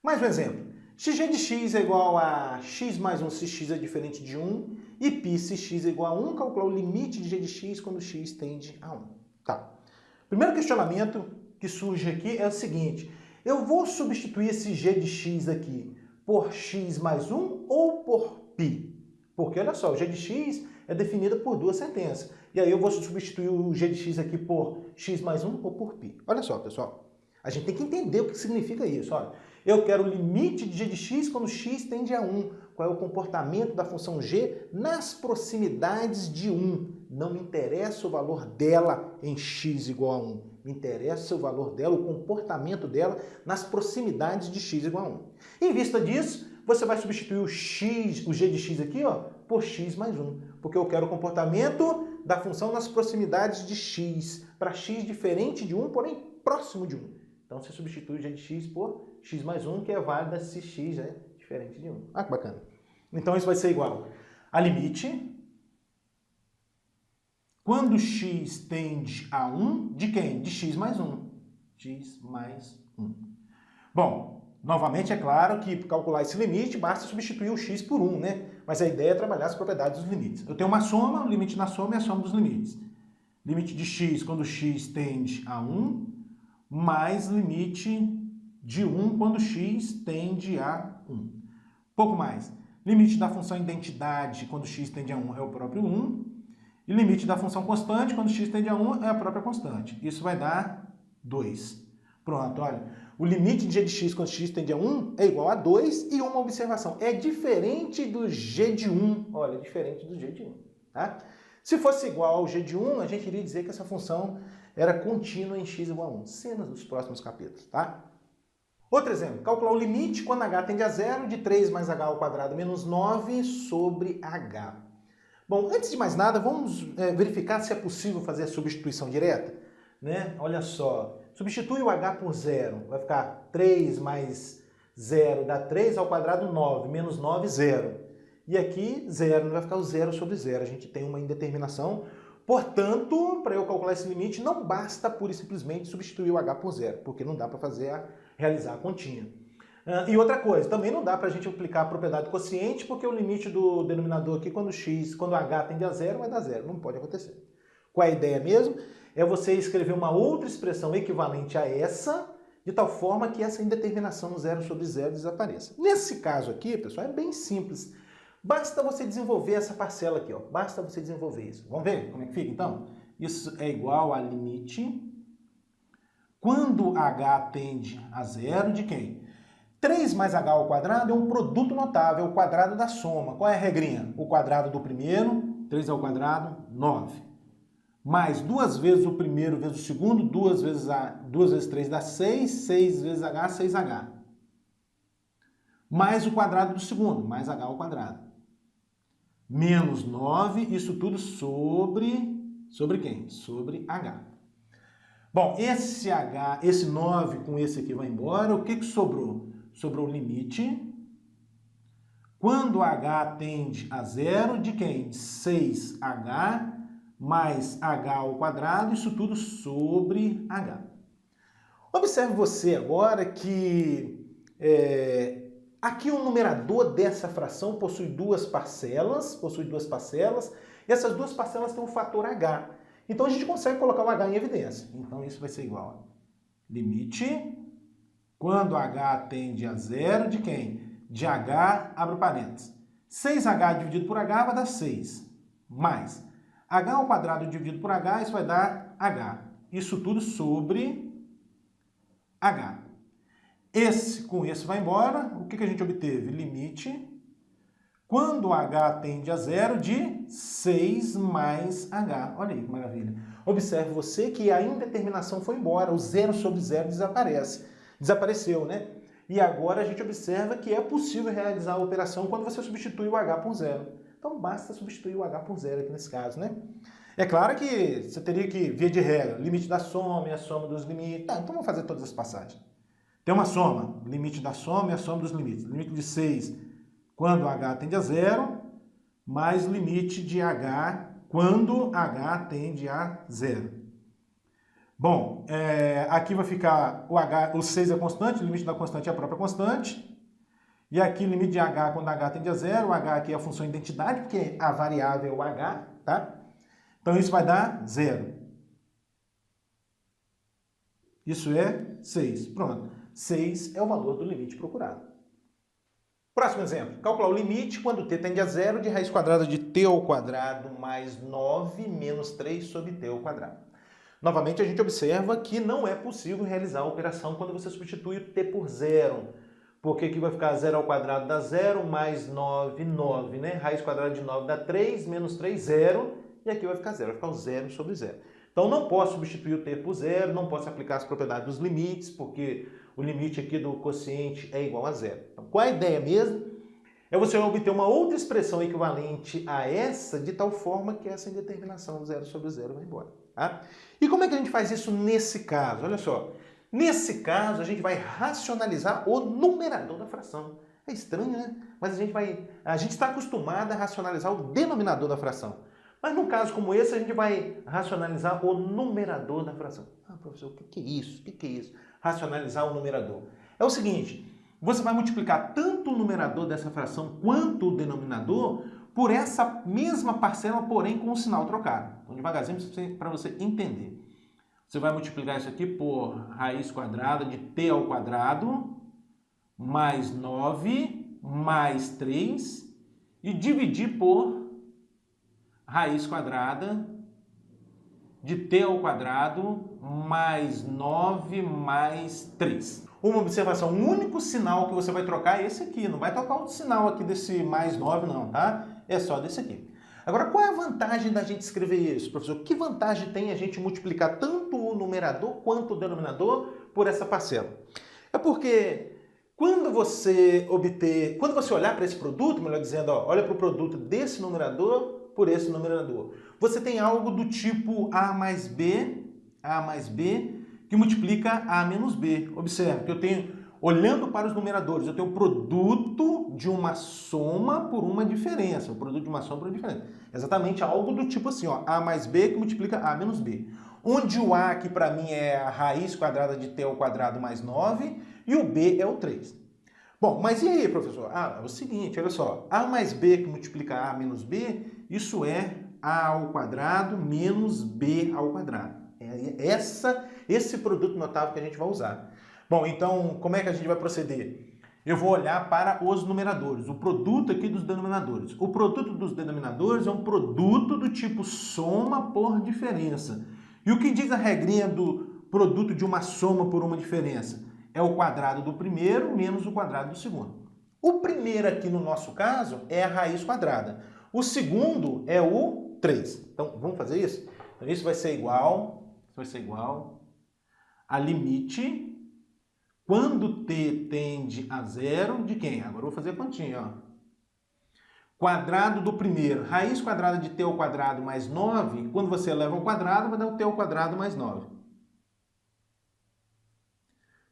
Mais um exemplo. xg de x é igual a x mais 1 se x é diferente de 1 e π se x é igual a 1, calcular o limite de g de x quando x tende a 1. Tá. Primeiro questionamento que surge aqui é o seguinte: eu vou substituir esse g de x aqui por x mais 1 ou por π? Porque, olha só, o g de x é definido por duas sentenças. E aí eu vou substituir o g de x aqui por x mais 1 ou por π. Olha só, pessoal. A gente tem que entender o que significa isso. Olha, eu quero o limite de g de x quando x tende a 1. Qual é o comportamento da função g nas proximidades de 1. Não me interessa o valor dela em x igual a 1. Me interessa o valor dela, o comportamento dela nas proximidades de x igual a 1. Em vista disso, você vai substituir o g de x aqui, ó, por x mais 1. Porque eu quero o comportamento da função nas proximidades de x. Para x diferente de 1, porém próximo de 1. Então você substitui o g de x por x mais 1, que é válido se x é diferente de 1. Ah, que bacana. Então isso vai ser igual a limite quando x tende a 1, de quem? De x mais 1. x mais 1. Bom, novamente é claro que para calcular esse limite basta substituir o x por 1, né? Mas a ideia é trabalhar as propriedades dos limites. Eu tenho uma soma, o limite na soma é a soma dos limites. Limite de x quando x tende a 1, mais limite de 1 quando x tende a 1. Pouco mais. Limite da função identidade quando x tende a 1 é o próprio 1. E limite da função constante quando x tende a 1 é a própria constante. Isso vai dar 2. Pronto, olha. O limite de g de x quando x tende a 1 é igual a 2 e uma observação. É diferente do g de 1. Olha, é diferente do g de 1. Tá? Se fosse igual ao g de 1, a gente iria dizer que essa função era contínua em x igual a 1. Cenas dos próximos capítulos, tá? Outro exemplo, calcular o limite quando h tende a 0 de 3 mais h ao quadrado menos 9 sobre h. Bom, antes de mais nada, vamos verificar se é possível fazer a substituição direta, né? Olha só, substitui o h por 0, vai ficar 3 mais 0 dá 3 ao quadrado 9, menos 9, 0. E aqui 0, vai ficar o 0 sobre 0, a gente tem uma indeterminação. Portanto, para eu calcular esse limite, não basta pura e simplesmente substituir o h por 0, porque não dá para realizar a continha. E outra coisa, também não dá para a gente aplicar a propriedade quociente, porque o limite do denominador aqui, quando h tende a 0, vai dar 0. Não pode acontecer. Qual é a ideia mesmo? É você escrever uma outra expressão equivalente a essa, de tal forma que essa indeterminação 0 sobre 0 desapareça. Nesse caso aqui, pessoal, é bem simples. Basta você desenvolver essa parcela aqui, ó. Basta você desenvolver isso. Vamos ver como é que fica, então? Isso é igual a limite quando h tende a 0 de quem? 3 mais h ao quadrado é um produto notável, é o quadrado da soma. Qual é a regrinha? O quadrado do primeiro, 3 ao quadrado, 9. Mais 2 vezes o primeiro vezes o segundo, 2 vezes 3 dá 6, 6 vezes h, 6h. Mais o quadrado do segundo, mais h ao quadrado. Menos 9, isso tudo sobre quem? Sobre h. Bom, esse 9 com esse aqui vai embora, o que sobrou? Sobrou o limite quando h tende a 0 de quem? 6h mais h ao quadrado, isso tudo sobre h. Observe você agora que aqui o numerador dessa fração possui duas parcelas, e essas duas parcelas têm um fator h. Então a gente consegue colocar o h em evidência. Então isso vai ser igual a limite quando h tende a 0 de quem? De h, abre parênteses. 6h dividido por h vai dar 6. Mais h ao quadrado dividido por h, isso vai dar h. Isso tudo sobre h. Esse com esse vai embora. O que a gente obteve? Limite quando h tende a 0 de 6 mais h. Olha aí que maravilha. Observe você que a indeterminação foi embora. O 0 sobre 0 desapareceu, né? E agora a gente observa que é possível realizar a operação quando você substitui o h por 0. Então basta substituir o h por 0 aqui nesse caso, né? É claro que você teria que, via de regra, limite da soma e a soma dos limites. Tá, então vamos fazer todas as passagens. Tem uma soma, limite da soma e a soma dos limites. Limite de 6 quando h tende a 0, mais limite de h quando h tende a 0. Bom, aqui vai ficar o 6 é constante, o limite da constante é a própria constante. E aqui o limite de h quando h tende a zero, o h aqui é a função identidade, porque a variável é o h, tá? Então isso vai dar zero. Isso é 6. Pronto. 6 é o valor do limite procurado. Próximo exemplo. Calcular o limite quando t tende a zero de raiz quadrada de t ao quadrado mais 9 menos 3 sobre t ao quadrado. Novamente, a gente observa que não é possível realizar a operação quando você substitui o t por zero. Porque aqui vai ficar 0 ao quadrado dá 0, mais 9, 9, né? Raiz quadrada de 9 dá 3, menos 3, 0. E aqui vai ficar 0, vai ficar o 0 sobre 0. Então, não posso substituir o t por zero, não posso aplicar as propriedades dos limites, porque o limite aqui do quociente é igual a zero. Então, qual é a ideia mesmo? É você obter uma outra expressão equivalente a essa, de tal forma que essa indeterminação 0 sobre 0 vai embora. Tá? E como é que a gente faz isso nesse caso? Olha só. Nesse caso, a gente vai racionalizar o numerador da fração. É estranho, né? Mas a gente está acostumado a racionalizar o denominador da fração. Mas num caso como esse, a gente vai racionalizar o numerador da fração. Ah, professor, o que é isso? O que é isso? Racionalizar o numerador. É o seguinte, você vai multiplicar tanto o numerador dessa fração quanto o denominador por essa mesma parcela, porém com o sinal trocado. Então, devagarzinho para você entender. Você vai multiplicar isso aqui por raiz quadrada de t ao quadrado mais 9 mais 3 e dividir por raiz quadrada de t ao quadrado mais 9 mais 3. Uma observação, o único sinal que você vai trocar é esse aqui, não vai trocar o sinal aqui desse mais 9 não, tá? É só desse aqui. Agora, qual é a vantagem da gente escrever isso, professor? Que vantagem tem a gente multiplicar tanto o numerador quanto o denominador por essa parcela? É porque quando você olhar para esse produto, melhor dizendo, ó, olha para o produto desse numerador por esse numerador, você tem algo do tipo A mais B, que multiplica A menos B. Observe que eu tenho, olhando para os numeradores, eu tenho o produto de uma soma por uma diferença. O produto de uma soma por uma diferença. Exatamente algo do tipo assim, ó, A mais B que multiplica A menos B. Onde o A aqui para mim é a raiz quadrada de t ao quadrado mais 9 e o B é o 3. Bom, mas e aí, professor? Ah, é o seguinte, olha só. A mais B que multiplica A menos B, isso é A ao quadrado menos B ao quadrado. É esse produto notável que a gente vai usar. Bom, então, como é que a gente vai proceder? Eu vou olhar para os numeradores, o produto aqui dos denominadores. O produto dos denominadores é um produto do tipo soma por diferença. E o que diz a regrinha do produto de uma soma por uma diferença? É o quadrado do primeiro menos o quadrado do segundo. O primeiro aqui no nosso caso é a raiz quadrada. O segundo é o 3. Então, vamos fazer isso? Então, isso vai ser igual a limite quando t tende a zero de quem? Agora eu vou fazer a continha, ó. Quadrado do primeiro, raiz quadrada de t ao quadrado mais 9, quando você eleva ao quadrado, vai dar o t ao quadrado mais 9.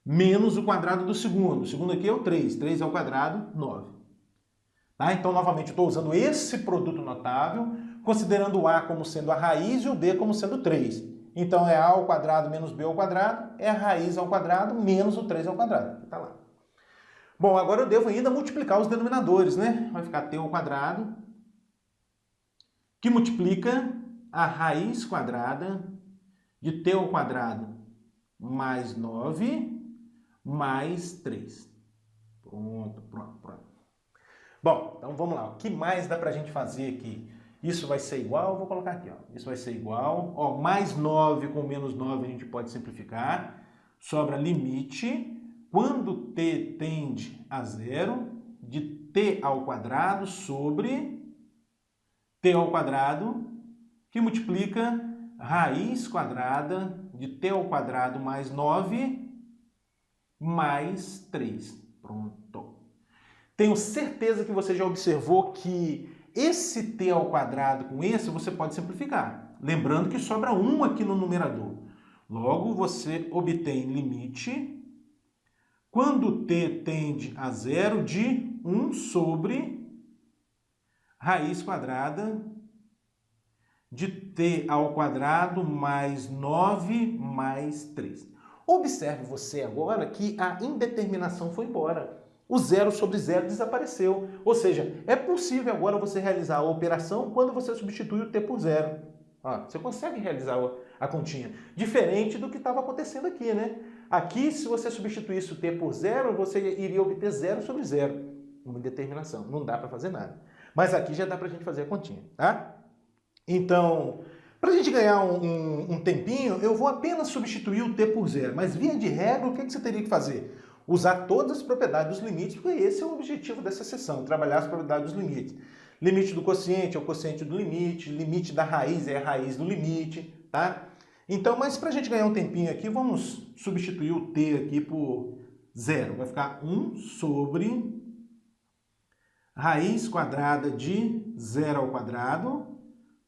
Menos o quadrado do segundo. O segundo aqui é o 3. 3 ao quadrado, 9. Tá? Então, novamente, eu estou usando esse produto notável, considerando o a como sendo a raiz e o b como sendo 3. Então, é a ao quadrado menos b ao quadrado, é a raiz ao quadrado menos o 3 ao quadrado. Tá lá. Bom, agora eu devo ainda multiplicar os denominadores, né? Vai ficar t ao quadrado, que multiplica a raiz quadrada de t ao quadrado mais 9 mais 3. Pronto. Bom, então vamos lá. O que mais dá pra gente fazer aqui? Isso vai ser igual, vou colocar aqui, ó. Isso vai ser igual, ó, mais 9 com menos 9 a gente pode simplificar. Sobra limite, quando t tende a zero, de t ao quadrado sobre t ao quadrado, que multiplica raiz quadrada de t ao quadrado mais 9 mais 3. Pronto. Tenho certeza que você já observou que esse t ao quadrado com esse você pode simplificar. Lembrando que sobra 1 aqui no numerador. Logo, você obtém limite quando t tende a zero de 1 sobre raiz quadrada de t ao quadrado mais 9 mais 3. Observe você agora que a indeterminação foi embora. O zero sobre zero desapareceu. Ou seja, é possível agora você realizar a operação quando você substitui o t por zero. Você consegue realizar a continha. Diferente do que estava acontecendo aqui, né? Aqui, se você substituísse o t por zero, você iria obter zero sobre zero. Uma indeterminação. Não dá para fazer nada. Mas aqui já dá para a gente fazer a continha, tá? Então, para a gente ganhar um tempinho, eu vou apenas substituir o t por zero. Mas, via de regra, o que você teria que fazer? Usar todas as propriedades dos limites, porque esse é o objetivo dessa sessão, trabalhar as propriedades dos limites. Limite do quociente é o quociente do limite, limite da raiz é a raiz do limite, tá? Então, mas para a gente ganhar um tempinho aqui, vamos substituir o t aqui por zero. Vai ficar 1 sobre raiz quadrada de 0 ao quadrado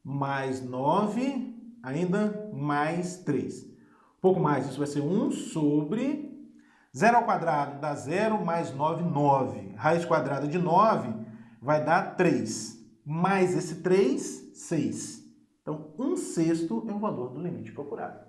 mais 9, ainda mais 3. Um pouco mais, isso vai ser 1 sobre 0 ao quadrado dá 0 mais 9, 9. Raiz quadrada de 9 vai dar 3. Mais esse 3, 6. Então, 1/6 é o valor do limite procurado.